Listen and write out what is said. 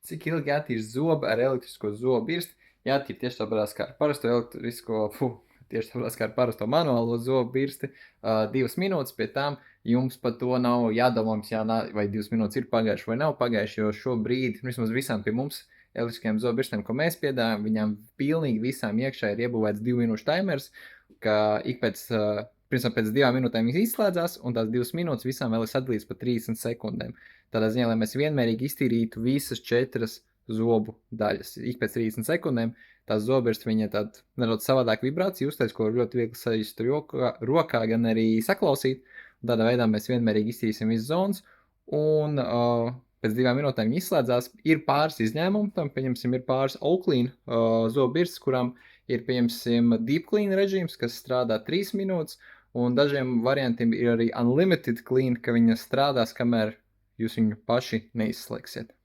Cik ilgi jātīra zobi ar elektrisko zobu birsti? Jātīra tieši tāpēc kā ar parasto tieši tāpēc kā ar parasto manuālo zobu birsti. 2 minūtes pie tām jums par to nav jādomā, vai 2 minūtes ir pagājuši vai nav pagājuši, jo šobrīd, vismaz visām pie mums elektriskajām zobu birstēm, ko mēs piedāvājam, viņām pilnīgi visām iekšā ir iebūvēts 2 minūšu timers, ka ik principā pēc 2 minūtēm viņas izslēdzās, un tās 2 minūtes visām vēl ir sadalīts pa 30 sekundēm. Tādā ziņā, lai mēs vienmērīgi iztīrītu visas 4 zobu daļas. Ik pēc 30 sekundēm tās zobirsts viņa tāda nedaudz savādāk vibrācija uztais, ko ļoti viegli sajust rokā, gan arī saklausīt. Un tādā veidā mēs vienmērīgi iztīrīsim visas zonas, un pēc 2 minūtēm viņi izslēdzās. Ir pāris izņēmumi, tam, pieņemsim, ir pāris Oakley zobirstes, kurām ir, pieņemsim, Deep Clean režīms, kas strādā 3 minūtes, un dažiem variantiem ir arī Unlimited Clean, ka viņa strādās, kamēr jūs viņu paši neizslēgsiet.